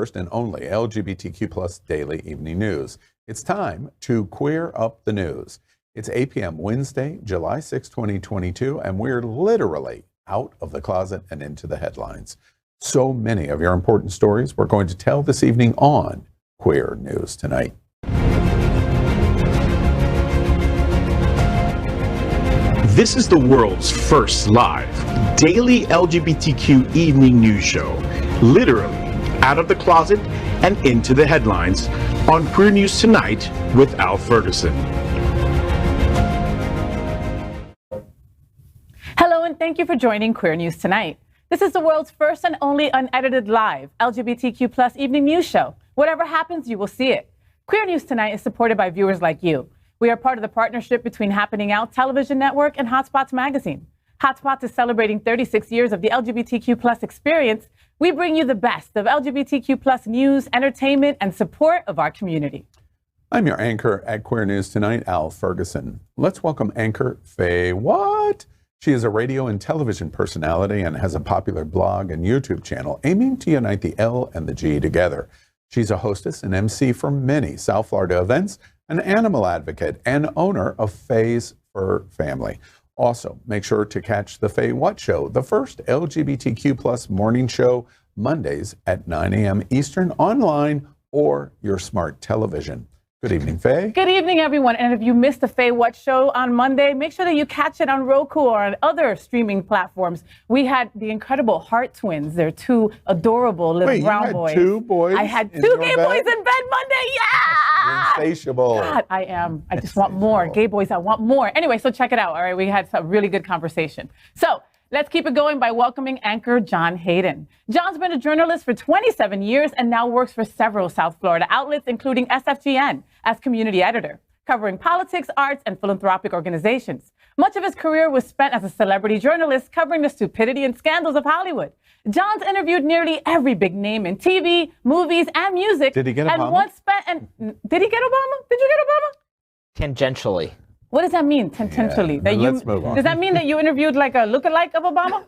first and only LGBTQ plus daily evening news. It's time to queer up the news. It's 8 p.m. Wednesday, July 6, 2022, and we're literally out of the closet and into the headlines. So many of your important stories we're going to tell this evening on Queer News Tonight. This is the world's first live daily LGBTQ evening news show, literally out of the closet and into the headlines on Queer News Tonight with Al Ferguson. Hello, and thank you for joining Queer News Tonight. This is the world's first and only unedited live LGBTQ plus evening news show. Whatever happens, you will see it. Queer News Tonight is supported by viewers like you. We are part of the partnership between Happening Out Television Network and Hotspots Magazine. Hotspots is celebrating 36 years of the LGBTQ plus experience. We bring you the best of LGBTQ plus news, entertainment, and support of our community. I'm your anchor at Queer News Tonight, Al Ferguson. Let's welcome anchor FayWhat. She is a radio and television personality and has a popular blog and YouTube channel aiming to unite the L and the G together. She's a hostess and MC for many South Florida events, an animal advocate, and owner of Faye's Fur Family. Also, make sure to catch the FayWhat Show, the first LGBTQ plus morning show, Mondays at 9 a.m. Eastern, online or your smart television. Good evening, Faye. Good evening, everyone. And if you missed the FayWhat Show on Monday, make sure that you catch it on Roku or on other streaming platforms. We had the incredible Heart Twins. They're two adorable little brown boys. Two boys. I had two gay boys in bed Monday. Yeah! You're insatiable. God, I am. I just want more. Gay boys, I want more. Anyway, so check it out. All right, we had some really good conversation. So let's keep it going by welcoming anchor John Hayden. John's been a journalist for 27 years and now works for several South Florida outlets, including SFGN, as community editor, covering politics, arts, and philanthropic organizations. Much of his career was spent as a celebrity journalist covering the stupidity and scandals of Hollywood. John's interviewed nearly every big name in TV, movies, and music. Did he get and Obama? Did he get Obama? Did you get Obama? Tangentially. What does that mean, tpotentially? Yeah, let's move on. Does that mean that you interviewed like a lookalike of Obama?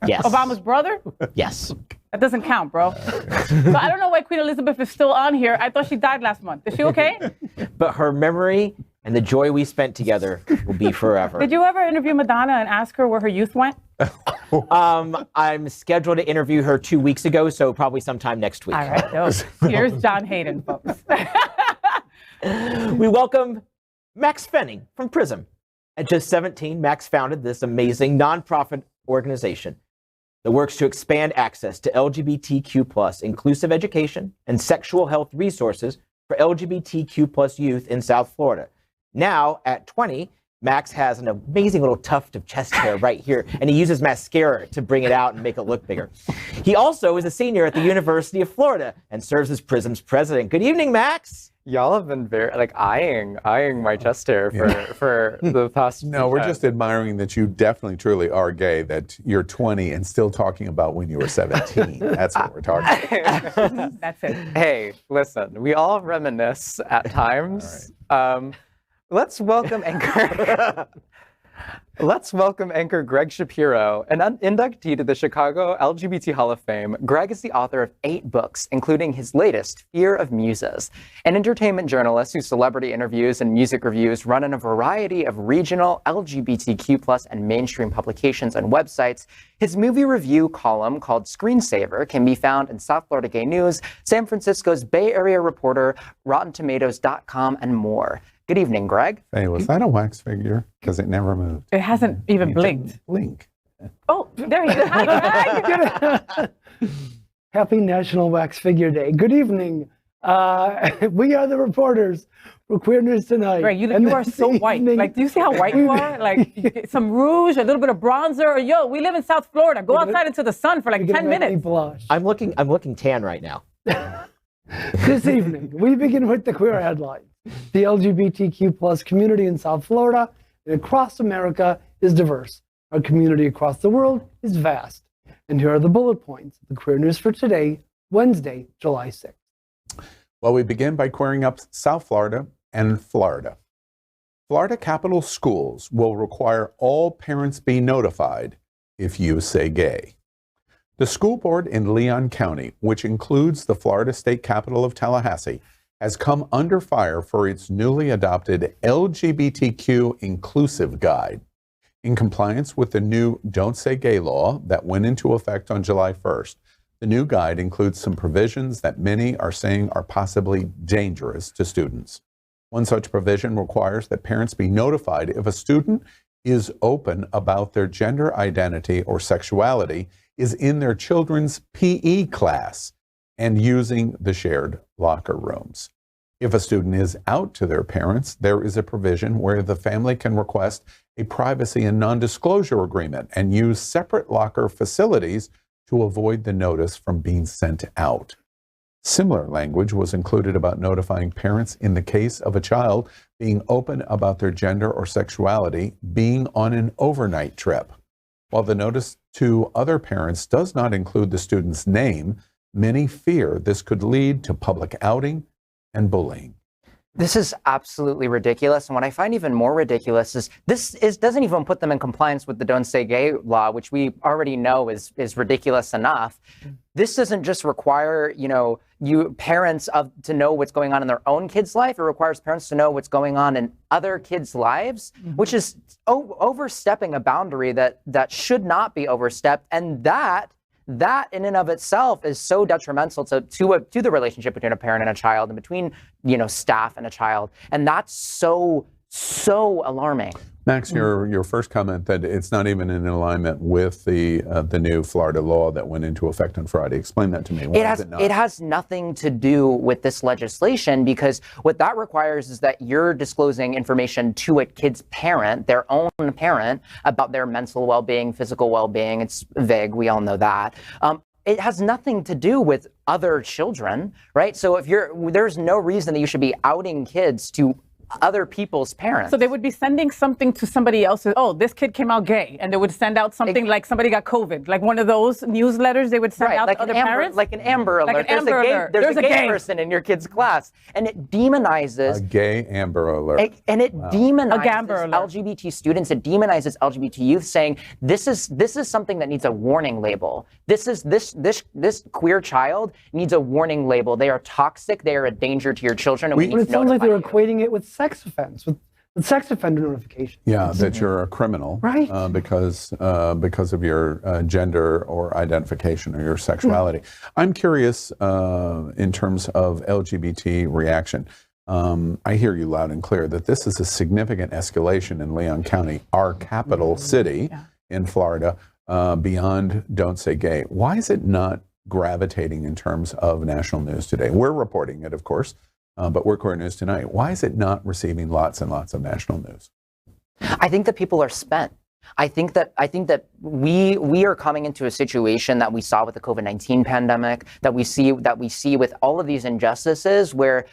Yes. Obama's brother? Yes. That doesn't count, bro. So I don't know why Queen Elizabeth is still on here. I thought she died last month. Is she okay? But her memory and the joy we spent together will be forever. Did you ever interview Madonna and ask her where her youth went? I'm scheduled to interview her 2 weeks ago, so probably sometime next week. All right, so here's John Hayden, folks. We welcome Maxx Fenning from Prism. At just 17, Maxx founded this amazing nonprofit organization that works to expand access to LGBTQ plus inclusive education and sexual health resources for LGBTQ plus youth in South Florida. Now, at 20, Maxx has an amazing little tuft of chest hair right here, and he uses mascara to bring it out and make it look bigger. He also is a senior at the University of Florida and serves as Prism's president. Good evening, Maxx. Y'all have been very eyeing my chest hair for the past. No, we're just admiring that you definitely, truly are gay. That you're 20 and still talking about when you were 17. That's what we're talking about. That's it. Hey, listen, we all reminisce at times. Right. Let's welcome anchor. Let's welcome anchor Gregg Shapiro, an inductee to the Chicago LGBT Hall of Fame. Gregg is the author of 8 books, including his latest, Fear of Muses, an entertainment journalist whose celebrity interviews and music reviews run in a variety of regional LGBTQ+ and mainstream publications and websites. His movie review column, called Screensaver, can be found in South Florida Gay News, San Francisco's Bay Area Reporter, RottenTomatoes.com, and more. Good evening, Gregg. Hey, was that a wax figure? Because it never moved. It hasn't even blinked. Blink. Oh, there he is. Hi, Gregg. Happy National Wax Figure Day. Good evening. We are the reporters for Queer News Tonight. Gregg, you are so white. Like, do you see how white you are? Like, you get some rouge, a little bit of bronzer. Or, yo, we live in South Florida. Go outside into the sun for like 10 minutes. I'm looking tan right now. This evening, we begin with the queer headlines. The LGBTQ plus community in South Florida and across America is diverse. Our community across the world is vast. And here are the bullet points of the queer news for today, Wednesday, July 6th. Well, we begin by queering up South Florida and Florida. Florida Capital Schools will require all parents be notified if you say gay. The school board in Leon County, which includes the Florida state capital of Tallahassee, has come under fire for its newly adopted LGBTQ inclusive guide. In compliance with the new Don't Say Gay law that went into effect on July 1st, the new guide includes some provisions that many are saying are possibly dangerous to students. One such provision requires that parents be notified if a student is open about their gender identity or sexuality is in their children's PE class and using the shared locker rooms. If a student is out to their parents, there is a provision where the family can request a privacy and non-disclosure agreement and use separate locker facilities to avoid the notice from being sent out. Similar language was included about notifying parents in the case of a child being open about their gender or sexuality being on an overnight trip. While the notice to other parents does not include the student's name, many fear this could lead to public outing and bullying. This is absolutely ridiculous. And what I find even more ridiculous is doesn't even put them in compliance with the Don't Say Gay law, which we already know is ridiculous enough. This doesn't just require, you parents to know what's going on in their own kid's life. It requires parents to know what's going on in other kids' lives, which is overstepping a boundary that should not be overstepped. And that in and of itself is so detrimental to the relationship between a parent and a child and between, staff and a child. And that's so alarming. Max, your first comment that it's not even in alignment with the new Florida law that went into effect on Friday. Explain that to me. Why is it not? It has nothing to do with this legislation, because what that requires is that you're disclosing information to a kid's parent, their own parent, about their mental well-being, physical well-being. It's vague. We all know that. It has nothing to do with other children, right? So there's no reason that you should be outing kids to other people's parents. So they would be sending something to somebody else. Oh, this kid came out gay, and they would send out something like somebody got COVID, like one of those newsletters they would send out to other parents. Like an Amber Alert. There's a gay person in your kid's class, and it demonizes a gay Amber Alert. And it demonizes LGBT students. It demonizes LGBT youth, saying this is something that needs a warning label. This queer child needs a warning label. They are toxic. They are a danger to your children. And it sounds like they're equating it with sex offense, with sex offender notification. Yeah, that you're a criminal, right? Because of your gender or identification or your sexuality. I'm curious in terms of LGBT reaction. I hear you loud and clear that this is a significant escalation in Leon County, our capital city in Florida, beyond Don't Say Gay. Why is it not gravitating in terms of national news today? We're reporting it, of course. But we're Queer News Tonight. Why is it not receiving lots and lots of national news? I think that people are spent. I think that we are coming into a situation that we saw with the COVID-19 pandemic, that we see with all of these injustices, where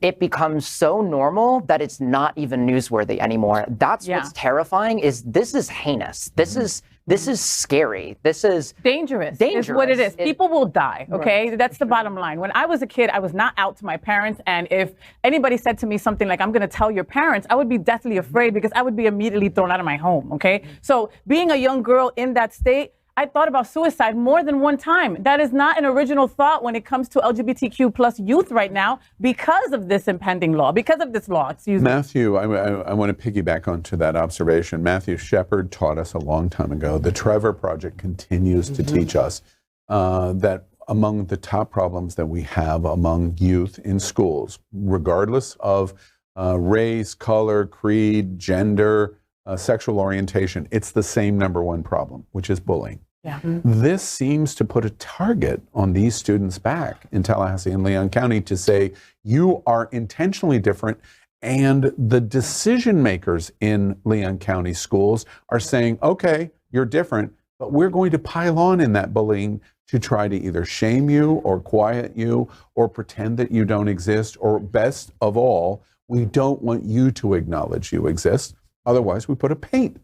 it becomes so normal that it's not even newsworthy anymore. That's what's terrifying. This is heinous. This is scary. This is dangerous. Is what it is. People will die, okay? Right. That's the bottom line. When I was a kid, I was not out to my parents, and if anybody said to me something like, I'm gonna tell your parents, I would be deathly afraid, because I would be immediately thrown out of my home, okay? So being a young girl in that state, I thought about suicide more than one time. That is not an original thought when it comes to LGBTQ plus youth right now, because of this impending law, because of this law, excuse me. Matthew, I want to piggyback onto that observation. Matthew Shepard taught us a long time ago. The Trevor Project continues to teach us that among the top problems that we have among youth in schools, regardless of race, color, creed, gender, sexual orientation, it's the same number one problem, which is bullying. Yeah. This seems to put a target on these students' back in Tallahassee and Leon County to say, you are intentionally different, and the decision makers in Leon County schools are saying, okay, you're different, but we're going to pile on in that bullying to try to either shame you or quiet you or pretend that you don't exist, or best of all, we don't want you to acknowledge you exist. Otherwise, we put a paint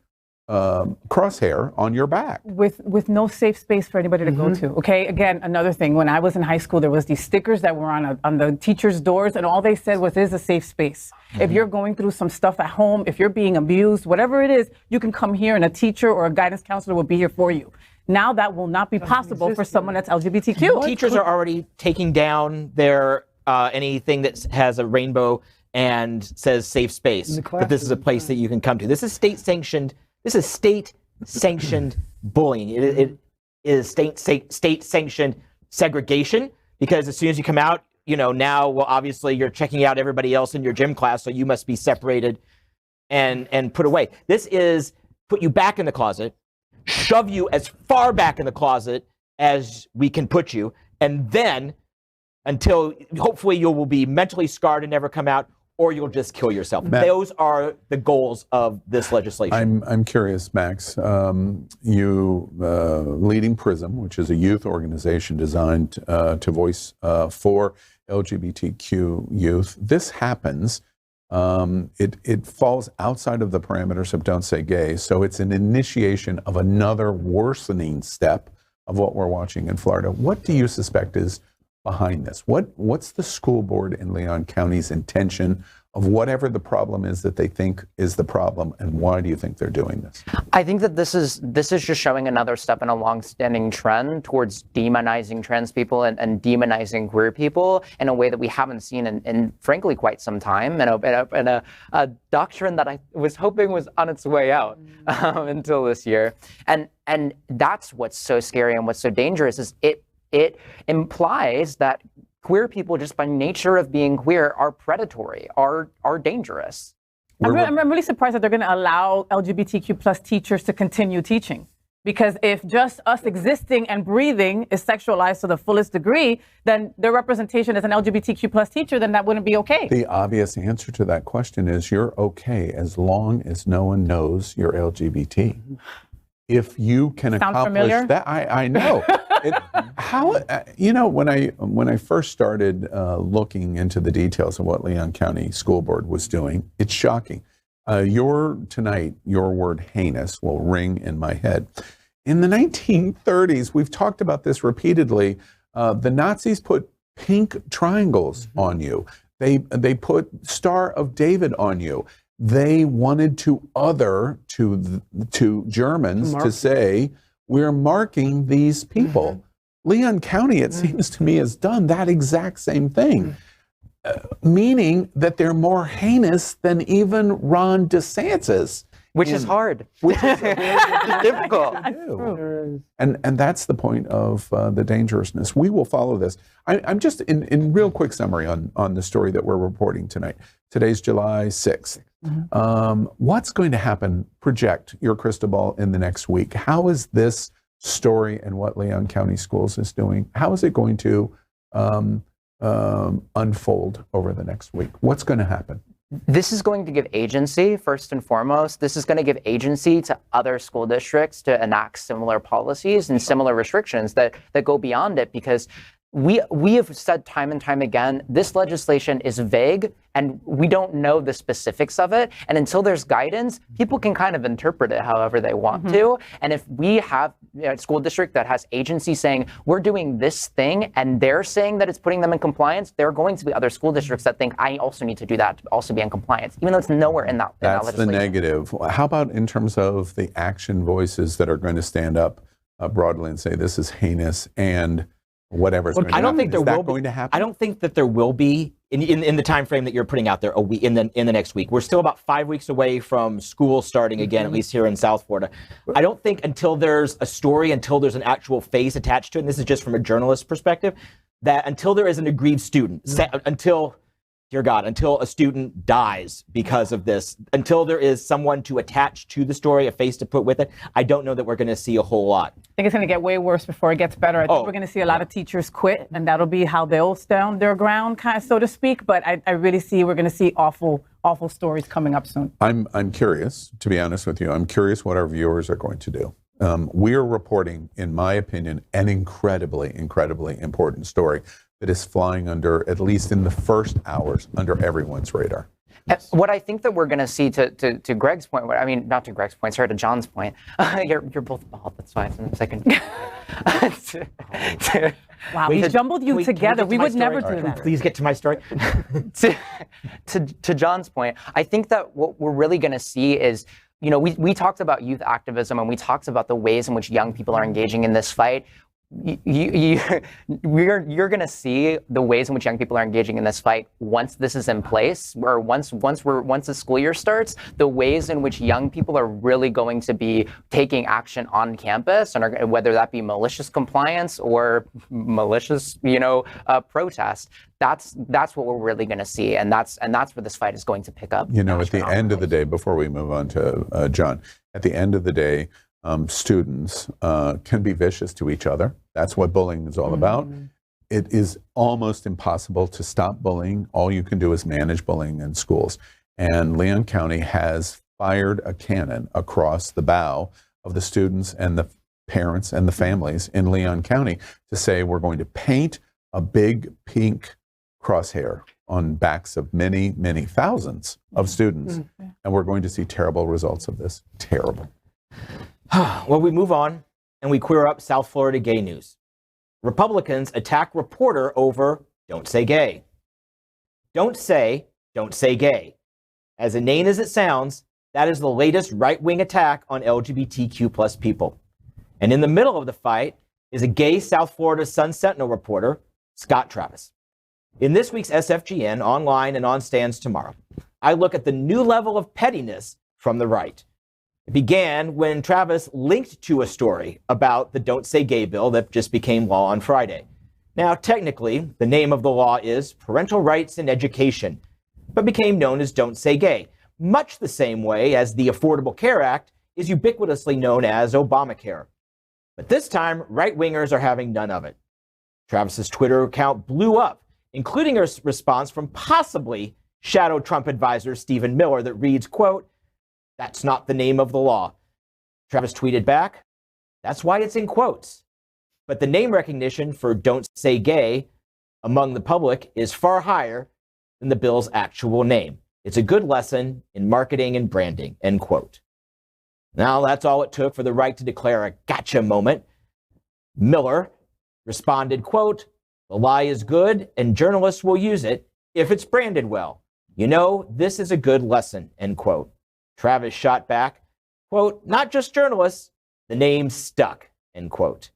crosshair on your back. With no safe space for anybody to go to, okay? Again, another thing, when I was in high school, there was these stickers that were on the teachers' doors, and all they said was, there's a safe space. If you're going through some stuff at home, if you're being abused, whatever it is, you can come here, and a teacher or a guidance counselor will be here for you. Now that will not be possible for someone that's LGBTQ. Teachers are already taking down their anything that has a rainbow and says safe space. That this is a place that you can come to. This is state sanctioned. This is state sanctioned bullying. It is state sanctioned segregation, because as soon as you come out, now, well, obviously you're checking out everybody else in your gym class, so you must be separated and put away. This is put you back in the closet, shove you as far back in the closet as we can put you, and then until hopefully you will be mentally scarred and never come out, or you'll just kill yourself. Those are the goals of this legislation. I'm curious, Max. You leading PRISM, which is a youth organization designed to voice for LGBTQ youth. This happens. It falls outside of the parameters of Don't Say Gay, so it's an initiation of another worsening step of what we're watching in Florida. What do you suspect is behind this? What's the school board in Leon County's intention of whatever the problem is that they think is the problem, and why do you think they're doing this? I think that this is just showing another step in a long-standing trend towards demonizing trans people and demonizing queer people in a way that we haven't seen in frankly quite some time, and a doctrine that I was hoping was on its way out until this year. And that's what's so scary and what's so dangerous is it implies that queer people, just by nature of being queer, are predatory, are dangerous. I'm really surprised that they're going to allow LGBTQ plus teachers to continue teaching. Because if just us existing and breathing is sexualized to the fullest degree, then their representation as an LGBTQ plus teacher, then that wouldn't be okay. The obvious answer to that question is you're okay as long as no one knows you're LGBT. If you can accomplish that, I know. When I first started looking into the details of what Leon County School Board was doing, it's shocking. Your word heinous will ring in my head. In the 1930s, we've talked about this repeatedly. The Nazis put pink triangles on you. They put Star of David on you. They wanted to Germans to say, we're marking these people. Leon County, it seems to me, has done that exact same thing, meaning that they're more heinous than even Ron DeSantis. Which is hard. Which is difficult. And that's the point of the dangerousness. We will follow this. I'm just in real quick summary on the story that we're reporting tonight. Today's July 6th. What's going to happen? Project your crystal ball in the next week. How is this story and what Leon County Schools is doing, how is it going to unfold over the next week? What's going to happen? This is going to give agency, first and foremost. This is going to give agency to other school districts to enact similar policies and similar restrictions that go beyond it, because we have said time and time again, this legislation is vague and we don't know the specifics of it. And until there's guidance, people can kind of interpret it however they want to. And if we have a school district that has agency saying, we're doing this thing, and they're saying that it's putting them in compliance, there are going to be other school districts that think, I also need to do that to also be in compliance, even though it's nowhere in that That's the negative. How about in terms of the action voices that are going to stand up broadly and say, this is heinous and whatever's going to happen? I don't think there will going to happen? I don't think that there will be in the time frame that you're putting out there in the next week. We're still about 5 weeks away from school starting again, at least here in South Florida. I don't think until there's a story, until there's an actual face attached to it, and this is just from a journalist perspective, that until there is an aggrieved student, until a student dies because of this, until there is someone to attach to the story, a face to put with it, I don't know that we're going to see a whole lot. I think it's going to get way worse before it gets better. I think we're going to see a lot of teachers quit, and that'll be how they'll stand their ground, kind of, so to speak. But I really see we're going to see awful stories coming up soon. I'm curious, to be honest with you. I'm curious what our viewers are going to do. We are reporting, in my opinion, an incredibly, incredibly important story that is flying under, at least in the first hours, under everyone's radar. What I think that we're going to see, to Gregg's point, I mean, not to Gregg's point, sorry, to John's point, you're both bald, that's why I'm second. Wow, we jumbled you together. We would never do that. Please get to my story. to John's point, I think that what we're really going to see is we talked about youth activism and we talked about the ways in which young people are engaging in this fight. You're going to see the ways in which young people are engaging in this fight once this is in place, or once the school year starts. The ways in which young people are really going to be taking action on campus, and whether that be malicious compliance or malicious, protest. That's what we're really going to see, and that's where this fight is going to pick up. At the end of the day, before we move on to John, at the end of the day, students can be vicious to each other. That's what bullying is all about. It is almost impossible to stop bullying. All you can do is manage bullying in schools. And Leon County has fired a cannon across the bow of the students and the parents and the families in Leon County to say we're going to paint a big pink crosshair on backs of many, many thousands of students. And we're going to see terrible results of this. Terrible. Well, we move on and we queer up South Florida gay news. Republicans attack reporter over "Don't Say Gay." Don't say gay. As inane as it sounds, that is the latest right-wing attack on LGBTQ plus people. And in the middle of the fight is a gay South Florida Sun Sentinel reporter, Scott Travis. In this week's SFGN, online and on stands tomorrow, I look at the new level of pettiness from the right. It began when Travis linked to a story about the Don't Say Gay bill that just became law on Friday. Now, technically, the name of the law is Parental Rights in Education, but became known as Don't Say Gay, much the same way as the Affordable Care Act is ubiquitously known as Obamacare. But this time, right-wingers are having none of it. Travis's Twitter account blew up, including a response from possibly shadow Trump advisor Stephen Miller that reads, quote, "That's not the name of the law." Travis tweeted back, "That's why it's in quotes. But the name recognition for Don't Say Gay among the public is far higher than the bill's actual name. It's a good lesson in marketing and branding," end quote. Now, that's all it took for the right to declare a gotcha moment. Miller responded, quote, "The lie is good and journalists will use it if it's branded well. This is a good lesson," end quote. Travis shot back, quote, "Not just journalists, the name stuck," end quote.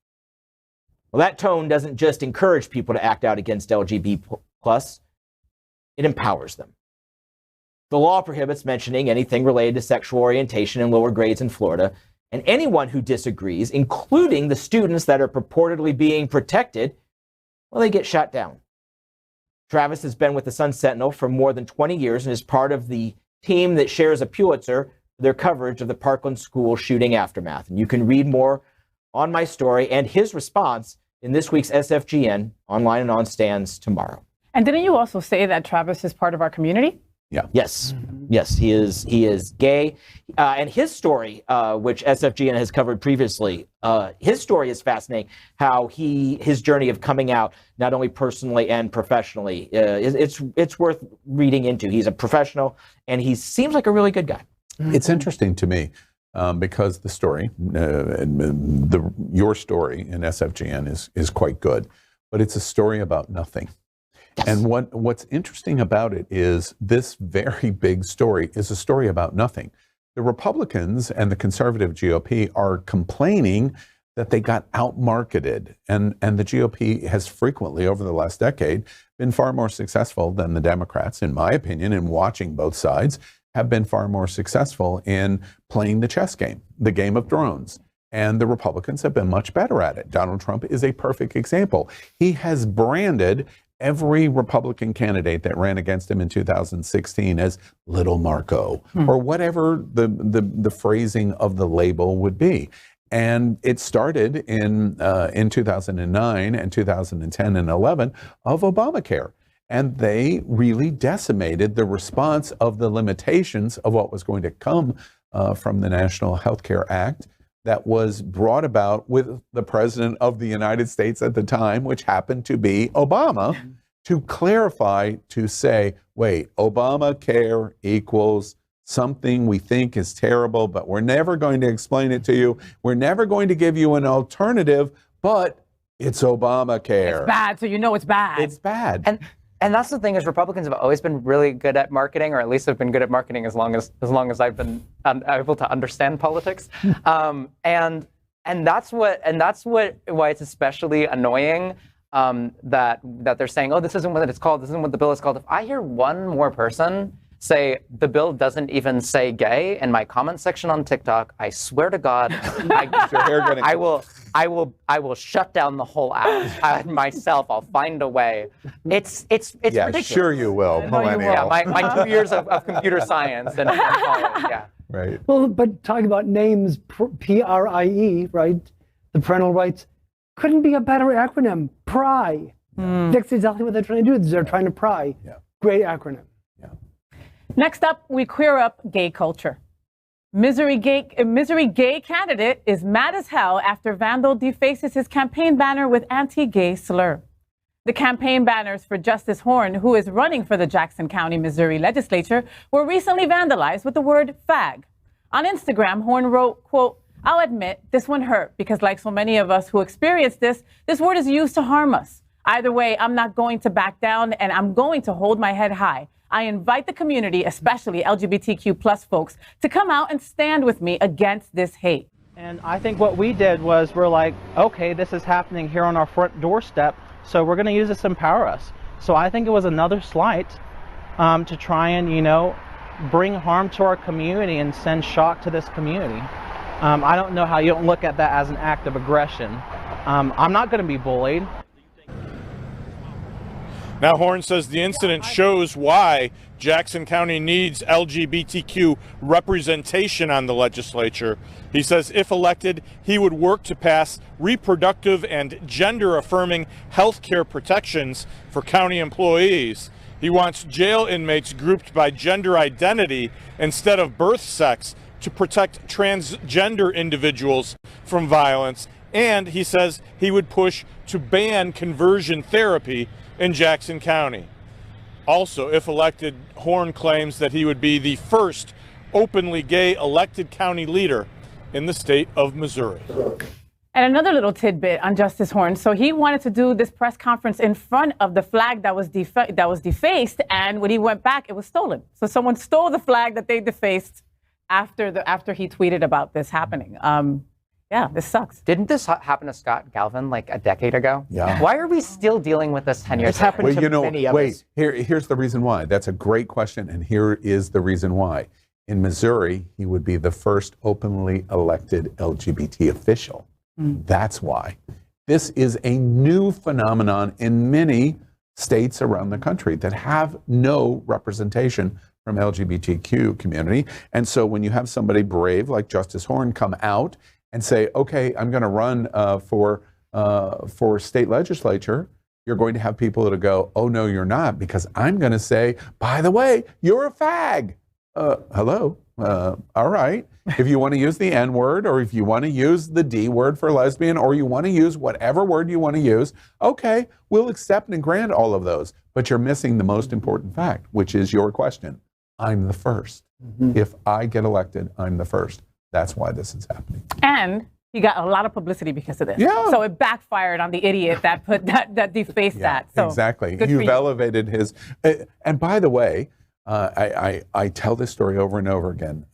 Well, that tone doesn't just encourage people to act out against LGBT+, it empowers them. The law prohibits mentioning anything related to sexual orientation in lower grades in Florida, and anyone who disagrees, including the students that are purportedly being protected, well, they get shot down. Travis has been with the Sun Sentinel for more than 20 years and is part of the team that shares a Pulitzer for their coverage of the Parkland school shooting aftermath. And you can read more on my story and his response in this week's SFGN, online and on stands tomorrow. And didn't you also say that Travis is part of our community? Yeah. Yes. Yes, he is gay. And his story, which SFGN has covered previously, his story is fascinating, how his journey of coming out, not only personally and professionally, it's worth reading into. He's a professional, and he seems like a really good guy. It's interesting to me because the story, your story in SFGN is quite good, but it's a story about nothing. Yes. And what's interesting about it is this very big story is a story about nothing. The Republicans and the conservative GOP are complaining that they got outmarketed. And the GOP has frequently, over the last decade, been far more successful than the Democrats, in my opinion, in watching both sides, have been far more successful in playing the chess game, the game of thrones. And the Republicans have been much better at it. Donald Trump is a perfect example. He has branded every Republican candidate that ran against him in 2016 as Little Marco, or whatever the phrasing of the label would be. And it started in 2009 and 2010 and 11 of Obamacare. And they really decimated the response of the limitations of what was going to come from the National Healthcare Act that was brought about with the president of the United States at the time, which happened to be Obama, to clarify, to say, wait, Obamacare equals something we think is terrible, but we're never going to explain it to you. We're never going to give you an alternative, but it's Obamacare. It's bad, so you know it's bad. It's bad. And that's the thing is Republicans have always been really good at marketing, or at least have been good at marketing as long as I've been able to understand politics. And that's why it's especially annoying that they're saying, oh, this isn't what it's called. This isn't what the bill is called. If I hear one more person say the bill doesn't even say gay in my comment section on TikTok, I swear to God, I will shut down the whole app myself. I'll find a way. It's ridiculous. Sure you will, millennial. Yeah, my 2 years of computer science and college, yeah. Right. Well, but talking about names, PRIE, right? The parental rights couldn't be a better acronym. PRI. That's exactly what they're trying to do. They're trying to pry. Yeah. Great acronym. Yeah. Next up, we queer up gay culture. Misery gay candidate is mad as hell after Vandal defaces his campaign banner with anti-gay slur. The campaign banners for Justice Horn, who is running for the Jackson County, Missouri legislature, were recently vandalized with the word fag. On Instagram, Horn wrote, quote, "I'll admit this one hurt because like so many of us who experienced this word is used to harm us. Either way, I'm not going to back down and I'm going to hold my head high. I invite the community, especially LGBTQ plus folks, to come out and stand with me against this hate." And I think what we did was we're like, okay, this is happening here on our front doorstep, so we're going to use this to empower us. So I think it was another slight to try and, bring harm to our community and send shock to this community. I don't know how you don't look at that as an act of aggression. I'm not going to be bullied. Now, Horn says the incident shows why Jackson County needs LGBTQ representation on the legislature. He says if elected, he would work to pass reproductive and gender-affirming health care protections for county employees. He wants jail inmates grouped by gender identity instead of birth sex to protect transgender individuals from violence. And he says he would push to ban conversion therapy in Jackson County. Also, if elected, Horn claims that he would be the first openly gay elected county leader in the state of Missouri. And another little tidbit on Justice Horn. So he wanted to do this press conference in front of the flag that was defaced, and when he went back, it was stolen. So someone stole the flag that they defaced after he tweeted about this happening. Yeah, this sucks. Didn't this happen to Scott Galvin like a decade ago? Yeah. Why are we still dealing with this 10 years? It's happened to many of us. Here's the reason why. That's a great question, and here is the reason why. In Missouri, he would be the first openly elected LGBT official. That's why. This is a new phenomenon in many states around the country that have no representation from LGBTQ community. And so when you have somebody brave like Justice Horn come out and say, okay, I'm going to run for state legislature, you're going to have people that'll go, oh, no, you're not, because I'm going to say, by the way, you're a fag. Hello. All right. If you want to use the N word, or if you want to use the D word for lesbian, or you want to use whatever word you want to use, okay, we'll accept and grant all of those. But you're missing the most important fact, which is your question. I'm the first. If I get elected, I'm the first. That's why this is happening. And he got a lot of publicity because of this. Yeah. So it backfired on the idiot that put that defaced that. So exactly. good for You've you. elevated his. And by the way, I tell this story over and over again.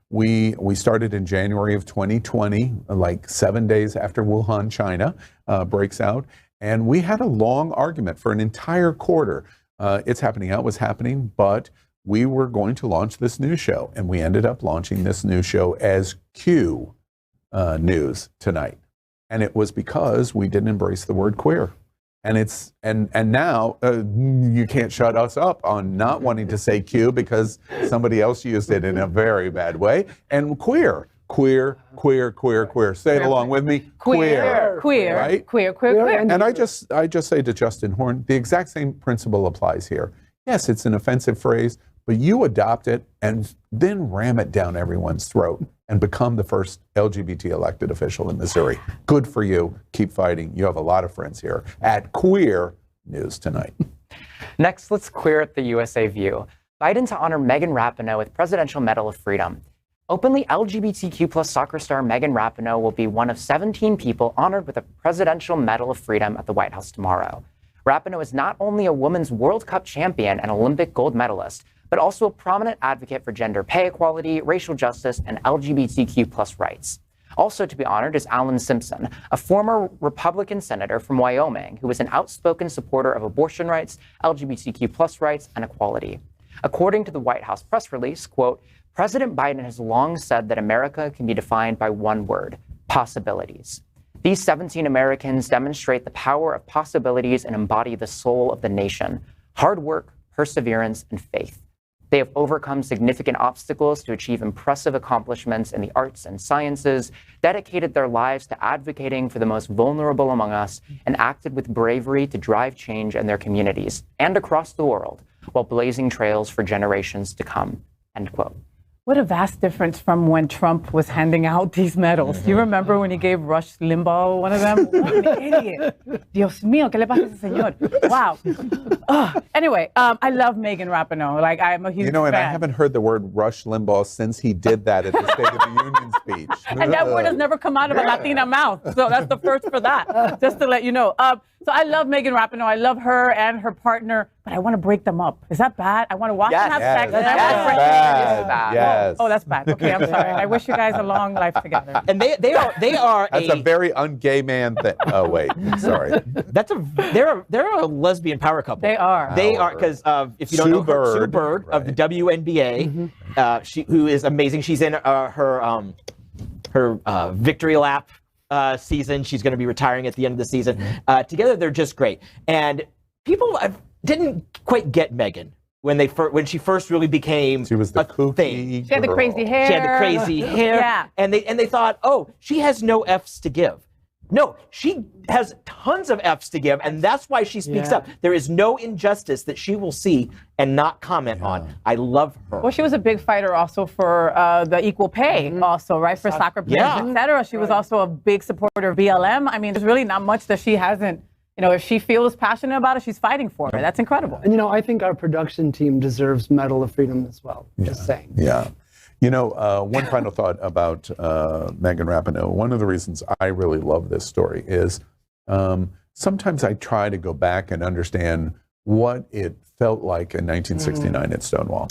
We started in January of 2020, like 7 days after Wuhan, China breaks out. And we had a long argument for an entire quarter. It's happening out, was happening, but we were going to launch this news show. And we ended up launching this news show as Q News tonight. And it was because we didn't embrace the word queer. And it's and now you can't shut us up on not wanting to say Q because somebody else used it in a very bad way. And queer. Say it along with me. Queer. Right? Queer. And I just say to Justin Horn, the exact same principle applies here. Yes, it's an offensive phrase, but you adopt it and then ram it down everyone's throat and become the first LGBT elected official in Missouri. Good for you. Keep fighting. You have a lot of friends here at Queer News Tonight. Next, let's queer at the USA View. Biden to honor Megan Rapinoe with Presidential Medal of Freedom. Openly LGBTQ plus soccer star Megan Rapinoe will be one of 17 people honored with a Presidential Medal of Freedom at the White House tomorrow. Rapinoe is not only a women's World Cup champion and Olympic gold medalist, but also a prominent advocate for gender pay equality, racial justice, and LGBTQ+ rights. Also to be honored is Alan Simpson, a former Republican senator from Wyoming who was an outspoken supporter of abortion rights, LGBTQ+ rights, and equality. According to the White House press release, quote, President Biden has long said that America can be defined by one word, possibilities. These 17 Americans demonstrate the power of possibilities and embody the soul of the nation, hard work, perseverance, and faith. They have overcome significant obstacles to achieve impressive accomplishments in the arts and sciences, dedicated their lives to advocating for the most vulnerable among us, and acted with bravery to drive change in their communities and across the world while blazing trails for generations to come, end quote. What a vast difference from when Trump was handing out these medals. Do you remember when he gave Rush Limbaugh one of them? What an idiot. Dios mío, ¿qué le pasa a ese señor? Wow. Anyway, I love Megan Rapinoe. Like, I'm a huge fan. And I haven't heard the word Rush Limbaugh since he did that at the State of the Union speech. And that word has never come out of a Latina mouth. So that's the first for that, just to let you know. So I love Megan Rapinoe. I love her and her partner, but I want to break them up. Is that bad? I want to watch them have sex. And I want to break them up. Yes. Oh, that's bad. Okay, I'm sorry. I wish you guys a long life together. And they are That's a very un-gay man thing. Oh wait, sorry. They're a lesbian power couple. They are. They are, because if you don't know her, Sue Bird of the WNBA, who is amazing. She's in her victory lap season. She's going to be retiring at the end of the season. Together, they're just great. And people didn't quite get Megan when she first really became she was the kooky thing. She had the crazy hair. She had the crazy hair. Yeah. And they thought, oh, she has no F's to give. No, she has tons of F's to give, and that's why she speaks up. There is no injustice that she will see and not comment on. I love her. Well, she was a big fighter also for the equal pay, also, right? For soccer players, etc. She was also a big supporter of BLM. I mean, there's really not much that she hasn't, if she feels passionate about it, she's fighting for it. That's incredible. And, I think our production team deserves Medal of Freedom as well. Just saying. Yeah. One final thought about Megan Rapinoe. One of the reasons I really love this story is sometimes I try to go back and understand what it felt like in 1969 at Stonewall.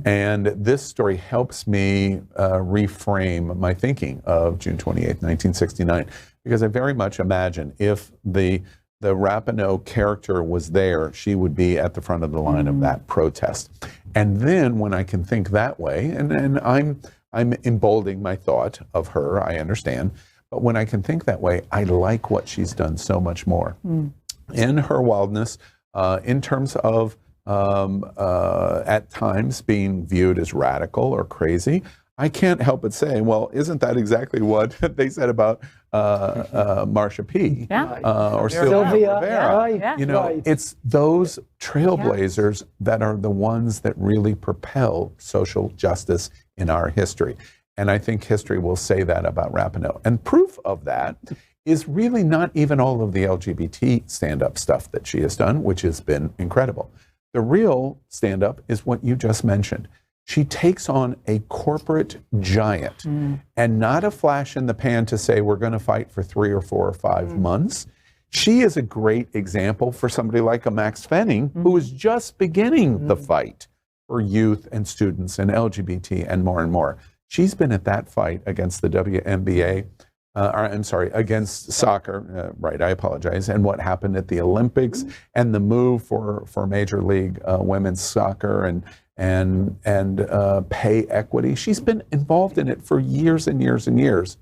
And this story helps me reframe my thinking of June 28th, 1969, because I very much imagine if the Rapinoe character was there, she would be at the front of the line of that protest. And then when I can think that way, and I'm emboldening my thought of her, I understand, but when I can think that way, I like what she's done so much more. In her wildness, in terms of at times being viewed as radical or crazy, I can't help but say, well, isn't that exactly what they said about Marsha P. Or Sylvia Rivera? It's those trailblazers that are the ones that really propel social justice in our history. And I think history will say that about Rapinoe. And proof of that is really not even all of the LGBT stand-up stuff that she has done, which has been incredible. The real stand-up is what you just mentioned. She takes on a corporate giant and not a flash in the pan to say we're going to fight for 3 or 4 or 5 months. She is a great example for somebody like a Maxx Fenning who is just beginning the fight for youth and students and LGBT and more. She's been at that fight against the WNBA, against soccer, I apologize, and what happened at the Olympics and the move for Major League women's soccer and pay equity. She's been involved in it for years and years and years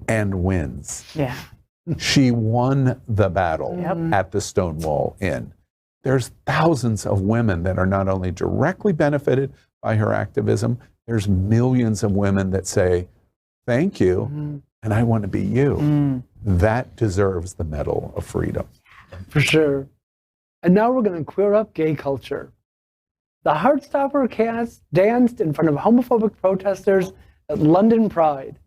and wins. Yeah. She won the battle at the Stonewall Inn. There's thousands of women that are not only directly benefited by her activism, there's millions of women that say, thank you, and I want to be you. That deserves the Medal of Freedom. For sure. And now we're going to queer up gay culture. The Heartstopper cast danced in front of homophobic protesters at London Pride.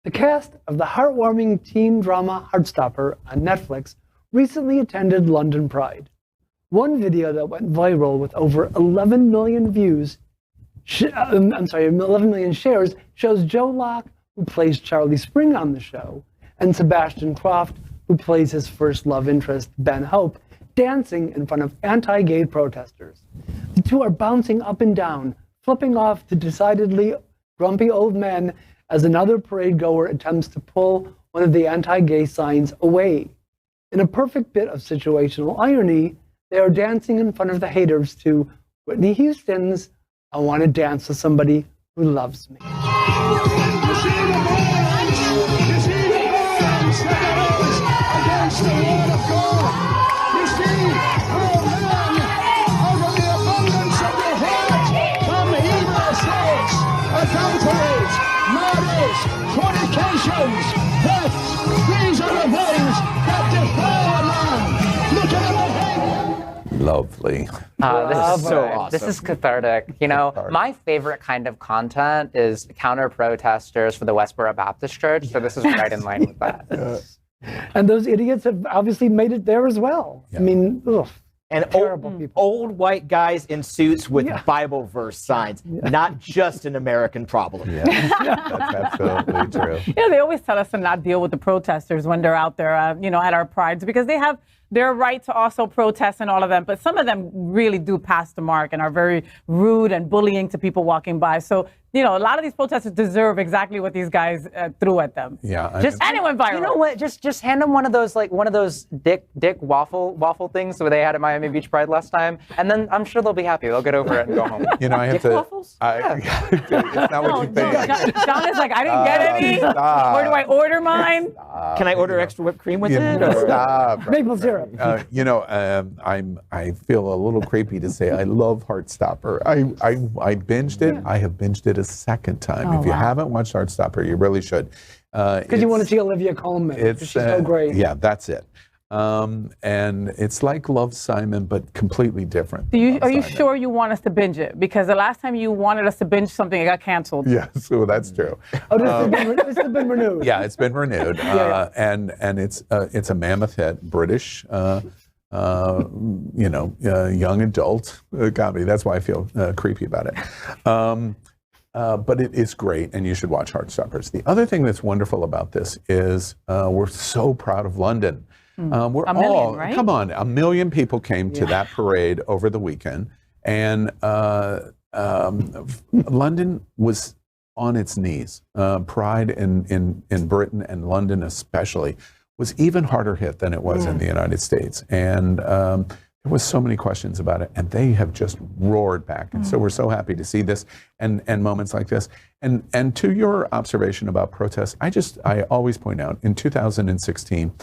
The cast of the heartwarming teen drama Heartstopper on Netflix recently attended London Pride. One video that went viral with over 11 million views, 11 million shares, shows Joe Locke, who plays Charlie Spring on the show, and Sebastian Croft, who plays his first love interest, Ben Hope, dancing in front of anti-gay protesters. The two are bouncing up and down, flipping off the decidedly grumpy old men as another parade goer attempts to pull one of the anti-gay signs away. In a perfect bit of situational irony, they are dancing in front of the haters to Whitney Houston's "I Want to Dance with Somebody Who Loves Me." Lovely. This is so awesome. This is cathartic. You know, Cathartic. my favorite kind of content is counter-protesters for the Westboro Baptist Church, so this is right in line with that. And those idiots have obviously made it there as well. Yeah. I mean, ugh. And Terrible people. old white guys in suits with Bible verse signs, not just an American problem. Yeah, that's absolutely true. Yeah, they always tell us to not deal with the protesters when they're out there, you know, at our prides, because they have their right to also protest and all of them. But some of them really do pass the mark and are very rude and bullying to people walking by. So, you know, a lot of these protesters deserve exactly what these guys threw at them. Yeah. Just And it went viral. You know what? Just hand them one of those dick waffle things that they had at Miami Beach Pride last time, and then I'm sure they'll be happy. They'll get over it and go home. You know, I have Dick to. waffles? It's not what you think. John is like, I didn't get any. Stop. Where do I order mine? Can I order extra whipped cream with You it? know, or- stop. Maple syrup. You know, I feel a little creepy to say I love Heartstopper. I binged it. I have binged it a second time. Oh, If you wow. haven't watched Heartstopper, you really should. Because you want to see Olivia Colman. It's She's so great. Yeah, that's it. And it's like Love, Simon, but completely different. Are you Simon. sure you want us to binge it? Because the last time you wanted us to binge something, it got canceled. Yeah, so that's true. Oh, this has been renewed. Yeah, it's been renewed, and it's a mammoth hit, British, young adult comedy. That's why I feel creepy about it. But it is great, and you should watch Heartstoppers. The other thing that's wonderful about this is we're so proud of London. We're A million, all, right? come on, 1 million people came to that parade over the weekend, and London was on its knees. Pride in Britain and London especially was even harder hit than it was in the United States. And there was so many questions about it, and they have just roared back. And so we're so happy to see this and moments like this. And to your observation about protests, I always point out in 2016,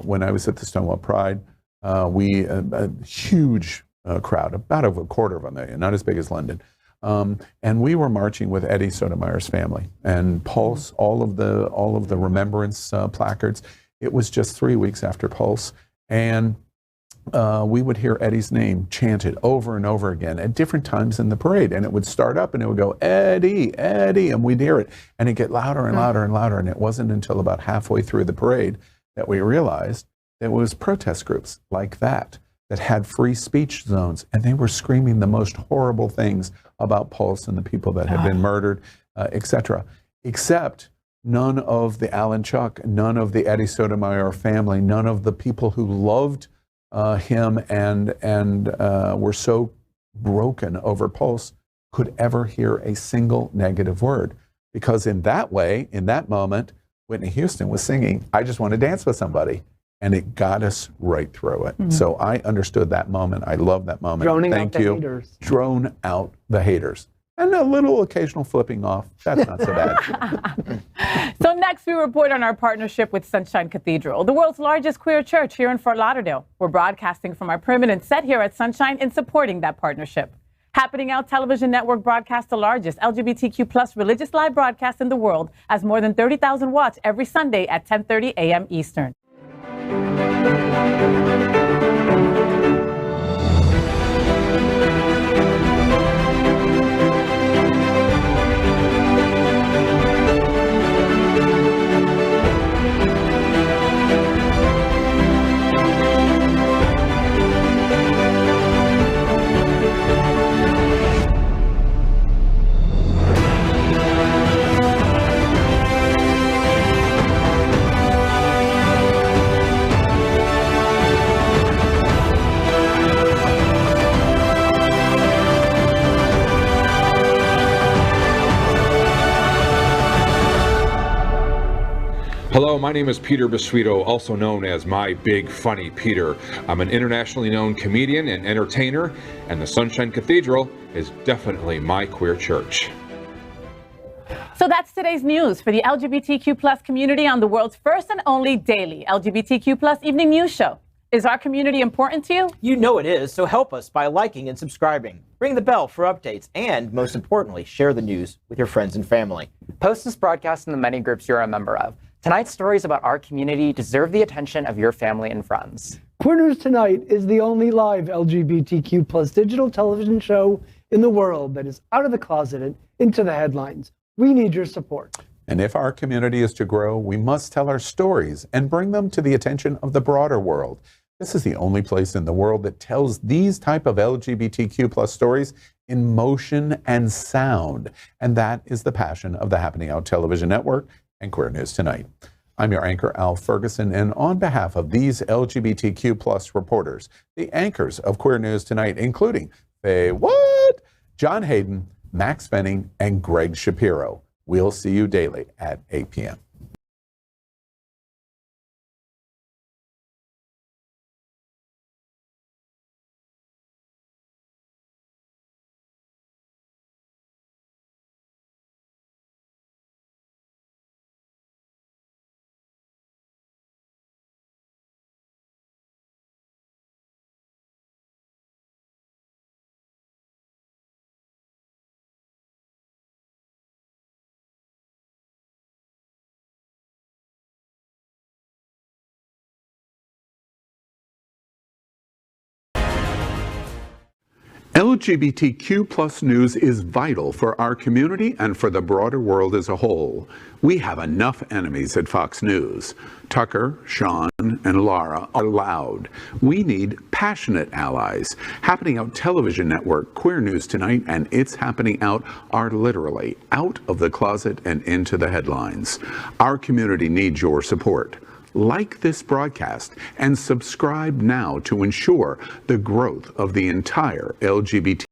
when I was at the Stonewall Pride, a huge crowd, about over 250,000, not as big as London. And we were marching with Eddie Sotomayor's family and Pulse, all of the remembrance placards. It was just 3 weeks after Pulse, and we would hear Eddie's name chanted over and over again at different times in the parade. And it would start up and it would go, Eddie, Eddie, and we'd hear it. And it'd get louder and louder and louder. And it wasn't until about halfway through the parade that we realized there was protest groups like that had free speech zones. And they were screaming the most horrible things about Pulse and the people that had been murdered, etc. Except none of the Alan Chuck, none of the Eddie Sotomayor family, none of the people who loved him and were so broken over Pulse could ever hear a single negative word. Because in that way, in that moment, Whitney Houston was singing, I Just Want to Dance with Somebody. And it got us right through it. So I understood that moment. I love that moment. Droning out Thank the you. haters. Drone out the haters. And a little occasional flipping off. That's not so bad. So next we report on our partnership with Sunshine Cathedral, the world's largest queer church here in Fort Lauderdale. We're broadcasting from our permanent set here at Sunshine in supporting that partnership. Happening Out Television Network broadcasts the largest LGBTQ plus religious live broadcast in the world, as more than 30,000 watch every Sunday at 10:30 a.m. Eastern. Hello, my name is Peter Basuito, also known as My Big Funny Peter. I'm an internationally known comedian and entertainer, and the Sunshine Cathedral is definitely my queer church. So that's today's news for the LGBTQ plus community on the world's first and only daily LGBTQ plus evening news show. Is our community important to you? You know it is, so help us by liking and subscribing. Ring the bell for updates, and most importantly, share the news with your friends and family. Post this broadcast in the many groups you're a member of. Tonight's stories about our community deserve the attention of your family and friends. Queer News Tonight is the only live LGBTQ plus digital television show in the world that is out of the closet and into the headlines. We need your support. And if our community is to grow, we must tell our stories and bring them to the attention of the broader world. This is the only place in the world that tells these type of LGBTQ plus stories in motion and sound. And that is the passion of the Happening Out Television Network and Queer News Tonight. I'm your anchor, Al Ferguson, and on behalf of these LGBTQ plus reporters, the anchors of Queer News Tonight, including FayWhat, John Hayden, Maxx Fenning, and Gregg Shapiro. We'll see you daily at 8 p.m. LGBTQ plus news is vital for our community and for the broader world as a whole. We have enough enemies at Fox News. Tucker, Sean, and Laura are loud. We need passionate allies. Happening Out Television Network, Queer News Tonight, and It's Happening Out are literally out of the closet and into the headlines. Our community needs your support. Like this broadcast and subscribe now to ensure the growth of the entire LGBT